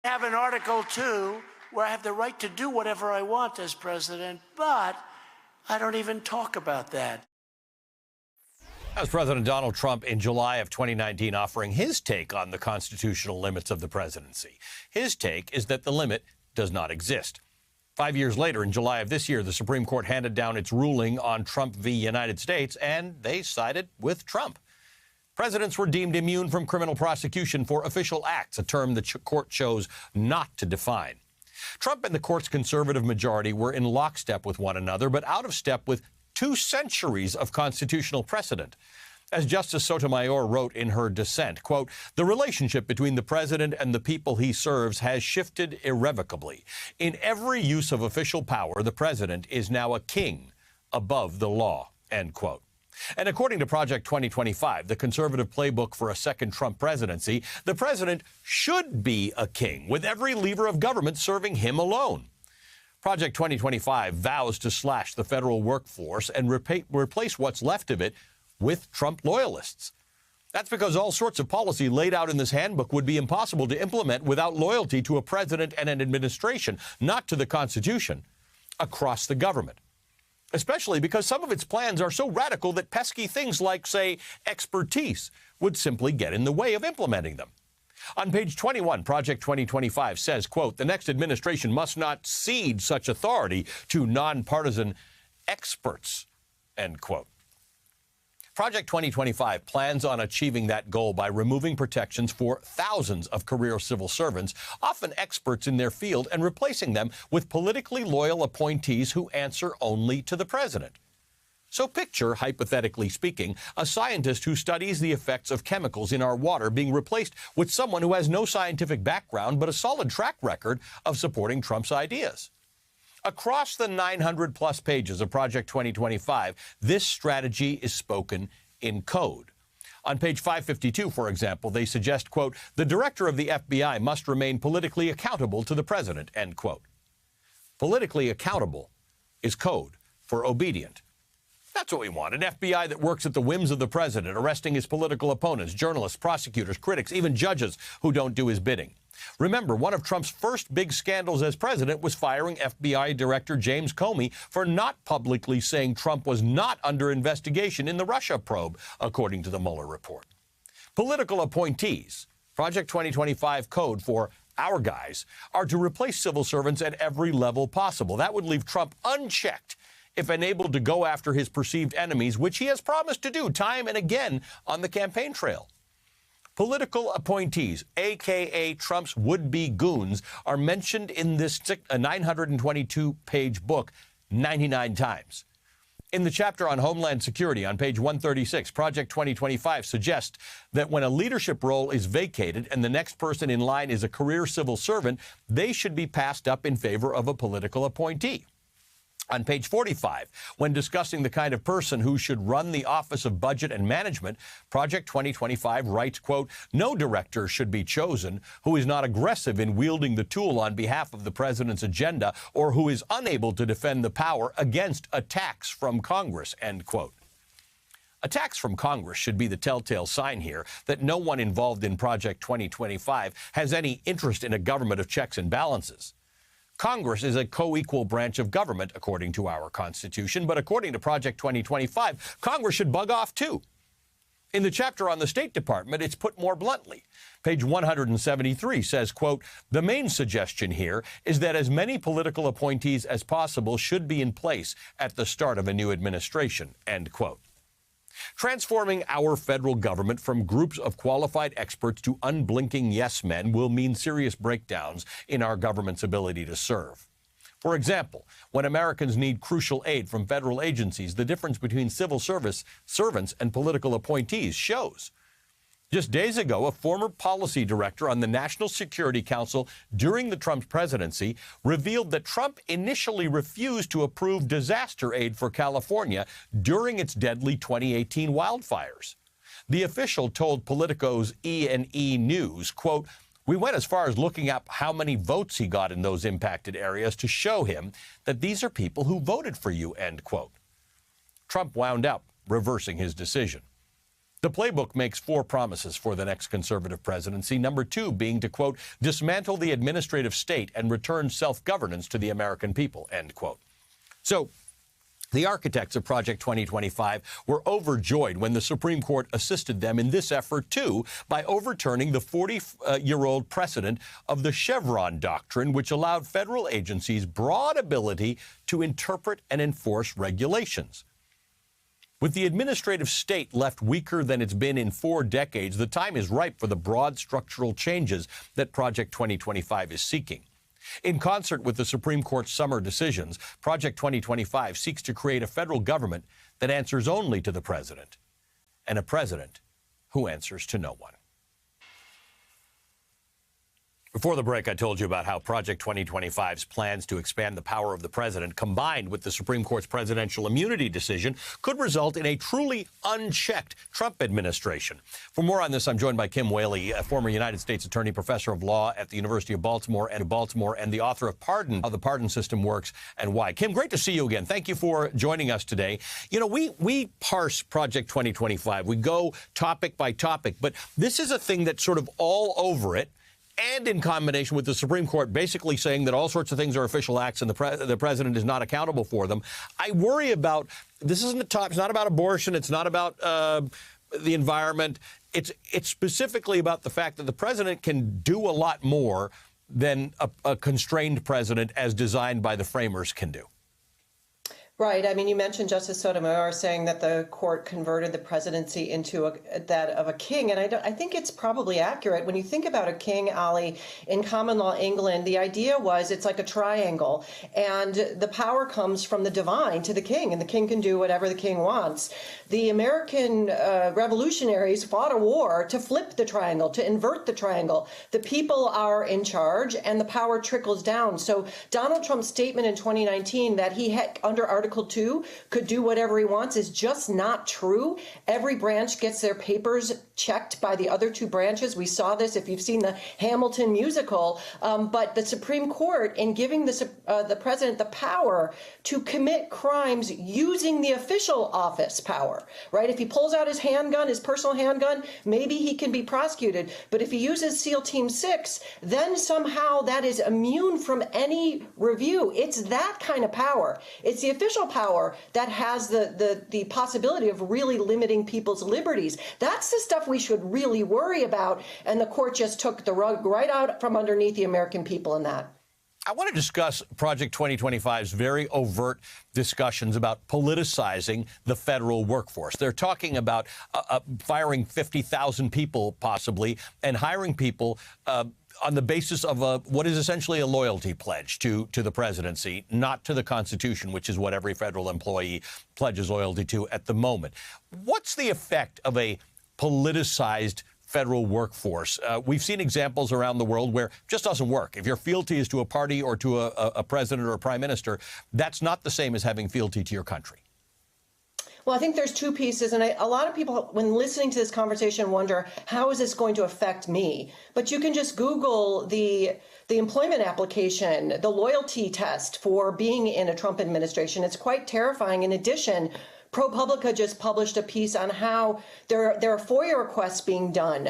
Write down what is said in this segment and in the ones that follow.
I have an Article 2 where I have the right to do whatever I want as president, but I don't even talk about that. That was President Donald Trump in July of 2019 offering his take on the constitutional limits of the presidency. His take is that the limit does not exist. 5 years later, in July of this year, the Supreme Court handed down its ruling on Trump v. United States, and they sided with Trump. Presidents were deemed immune from criminal prosecution for official acts, a term the court chose not to define. Trump and the court's conservative majority were in lockstep with one another, but out of step with 2 centuries of constitutional precedent. As Justice Sotomayor wrote in her dissent, quote, "The relationship between the president and the people he serves has shifted irrevocably. In every use of official power, the president is now a king above the law," end quote. And according to Project 2025, the conservative playbook for a second Trump presidency, the president should be a king, with every lever of government serving him alone. Project 2025 vows to slash the federal workforce and replace what's left of it with Trump loyalists. That's because all sorts of policy laid out in this handbook would be impossible to implement without loyalty to a president and an administration, not to the Constitution, across the government. Especially because some of its plans are so radical that pesky things like, say, expertise would simply get in the way of implementing them. On page 21, Project 2025 says, quote, "The next administration must not cede such authority to nonpartisan experts," end quote. Project 2025 plans on achieving that goal by removing protections for thousands of career civil servants, often experts in their field, and replacing them with politically loyal appointees who answer only to the president. So picture, hypothetically speaking, a scientist who studies the effects of chemicals in our water being replaced with someone who has no scientific background but a solid track record of supporting Trump's ideas. Across the 900-plus pages of Project 2025, this strategy is spoken in code. On page 552, for example, they suggest, quote, "The director of the FBI must remain politically accountable to the president," end quote. Politically accountable is code for obedient. That's what we want, an FBI that works at the whims of the president, arresting his political opponents, journalists, prosecutors, critics, even judges who don't do his bidding. Remember, one of Trump's first big scandals as president was firing FBI Director James Comey for not publicly saying Trump was not under investigation in the Russia probe, according to the Mueller report. Political appointees, Project 2025 code for our guys, are to replace civil servants at every level possible. That would leave Trump unchecked if enabled to go after his perceived enemies, which he has promised to do time and again on the campaign trail. Political appointees, a.k.a. Trump's would-be goons, are mentioned in this 922-page book 99 times. In the chapter on Homeland Security on page 136, Project 2025 suggests that when a leadership role is vacated and the next person in line is a career civil servant, they should be passed up in favor of a political appointee. On page 45, when discussing the kind of person who should run the Office of Budget and Management, Project 2025 writes, quote, "No director should be chosen who is not aggressive in wielding the tool on behalf of the president's agenda or who is unable to defend the power against attacks from Congress," end quote. Attacks from Congress should be the telltale sign here that no one involved in Project 2025 has any interest in a government of checks and balances. Congress is a co-equal branch of government, according to our Constitution, but according to Project 2025, Congress should bug off, too. In the chapter on the State Department, it's put more bluntly. Page 173 says, quote, "The main suggestion here is that as many political appointees as possible should be in place at the start of a new administration," end quote. Transforming our federal government from groups of qualified experts to unblinking yes men will mean serious breakdowns in our government's ability to serve. For example, when Americans need crucial aid from federal agencies, the difference between civil service servants and political appointees shows. Just days ago, a former policy director on the National Security Council during the Trump presidency revealed that Trump initially refused to approve disaster aid for California during its deadly 2018 wildfires. The official told Politico's E&E News, quote, "We went as far as looking up how many votes he got in those impacted areas to show him that these are people who voted for you," end quote. Trump wound up reversing his decision. The playbook makes 4 promises for the next conservative presidency. Number 2 being to, quote, dismantle the administrative state and return self-governance to the American people, end quote. So the architects of Project 2025 were overjoyed when the Supreme Court assisted them in this effort, too, by overturning the 40-year-old precedent of the Chevron doctrine, which allowed federal agencies broad ability to interpret and enforce regulations. With the administrative state left weaker than it's been in 4 decades, the time is ripe for the broad structural changes that Project 2025 is seeking. In concert with the Supreme Court's summer decisions, Project 2025 seeks to create a federal government that answers only to the president, and a president who answers to no one. Before the break, I told you about how Project 2025's plans to expand the power of the president, combined with the Supreme Court's presidential immunity decision, could result in a truly unchecked Trump administration. For more on this, I'm joined by Kim Wehle, a former United States attorney, professor of law at the University of Baltimore, and the author of Pardon, How the Pardon System Works and Why. Kim, great to see you again. Thank you for joining us today. You know, we parse Project 2025. We go topic by topic, but this is a thing that's sort of all over it, and in combination with the Supreme Court basically saying that all sorts of things are official acts and the president is not accountable for them. I worry about, this isn't it's not about abortion, it's not about the environment. It's specifically about the fact that the president can do a lot more than a constrained president as designed by the framers can do. Right. I mean, you mentioned Justice Sotomayor saying that the court converted the presidency into that of a king. And I think it's probably accurate. When you think about a king, Ali, in common law England, the idea was it's like a triangle. And the power comes from the divine to the king, and the king can do whatever the king wants. The American revolutionaries fought a war to flip the triangle, to invert the triangle. The people are in charge and the power trickles down. So Donald Trump's statement in 2019 that he had, under Article 2, could do whatever he wants is just not true. Every branch gets their papers checked by the other 2 branches. We saw this if you've seen the Hamilton musical. But the Supreme Court, in giving the president the power to commit crimes using the official office power, right? If he pulls out his handgun, his personal handgun, maybe he can be prosecuted. But if he uses SEAL Team 6, then somehow that is immune from any review. It's that kind of power. It's the official power that has the possibility of really limiting people's liberties. That's the stuff we should really worry about. And the court just took the rug right out from underneath the American people in that. I want to discuss Project 2025's very overt discussions about politicizing the federal workforce. They're talking about firing 50,000 people, possibly, and hiring people on the basis of what is essentially a loyalty pledge to the presidency, not to the Constitution, which is what every federal employee pledges loyalty to at the moment. What's the effect of a politicized federal workforce? We've seen examples around the world where it just doesn't work. If your fealty is to a party or to a president or a prime minister, that's not the same as having fealty to your country. Well, I think there's 2 pieces, and a lot of people, when listening to this conversation, wonder, how is this going to affect me? But you can just Google the employment application, the loyalty test for being in a Trump administration. It's quite terrifying. In addition, ProPublica just published a piece on how there are FOIA requests being done,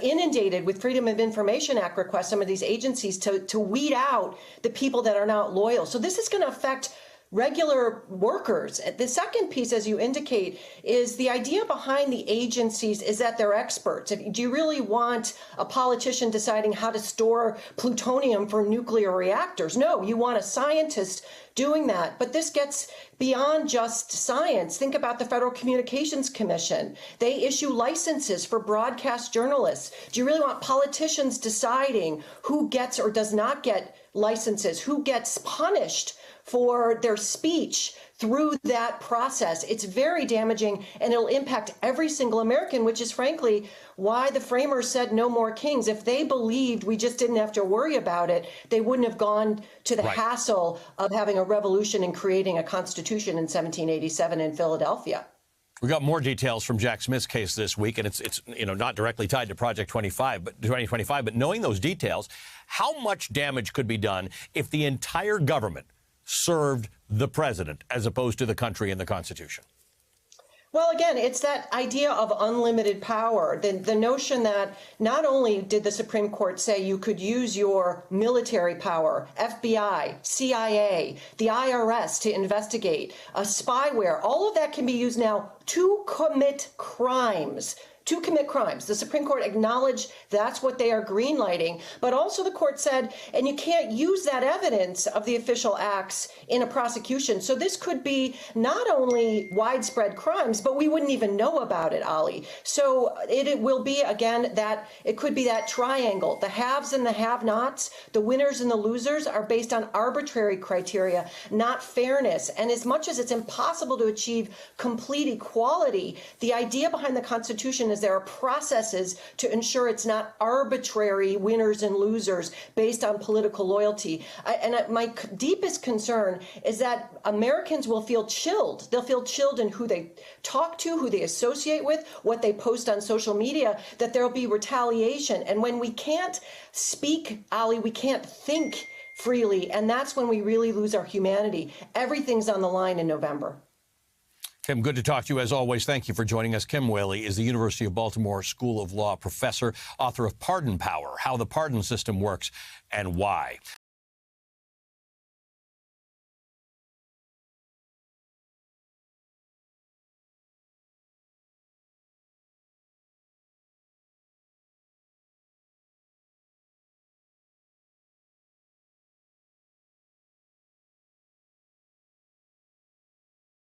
inundated with Freedom of Information Act requests, some of these agencies to weed out the people that are not loyal. So this is going to affect regular workers. The second piece, as you indicate, is the idea behind the agencies is that they're experts. Do you really want a politician deciding how to store plutonium for nuclear reactors? No, you want a scientist doing that. But this gets beyond just science. Think about the Federal Communications Commission. They issue licenses for broadcast journalists. Do you really want politicians deciding who gets or does not get licenses, who gets punished for their speech through that process? It's very damaging, and it'll impact every single American, which is frankly why the framers said no more kings. If they believed we just didn't have to worry about it, they wouldn't have gone to the hassle of having a revolution and creating a constitution in 1787 in Philadelphia. We got more details from Jack Smith's case this week, and it's not directly tied to Project 2025, but knowing those details, how much damage could be done if the entire government served the president as opposed to the country and the Constitution? Well, again, it's that idea of unlimited power, the notion that not only did the Supreme Court say you could use your military power, FBI, CIA, the IRS to investigate, spyware, all of that can be used now to commit crimes. To commit crimes. The Supreme Court acknowledged that's what they are greenlighting, but also the court said, and you can't use that evidence of the official acts in a prosecution. So this could be not only widespread crimes, but we wouldn't even know about it, Ali. So it will be, again, that it could be that triangle. The haves and the have-nots, the winners and the losers are based on arbitrary criteria, not fairness. And as much as it's impossible to achieve complete equality, the idea behind the Constitution is there are processes to ensure it's not arbitrary winners and losers based on political loyalty. My deepest concern is that Americans will feel chilled. They'll feel chilled in who they talk to, who they associate with, what they post on social media, that there'll be retaliation. And when we can't speak, Ali, we can't think freely. And that's when we really lose our humanity. Everything's on the line in November. Kim, good to talk to you as always. Thank you for joining us. Kim Wehle is the University of Baltimore School of Law professor, author of Pardon Power, How the Pardon System Works and Why.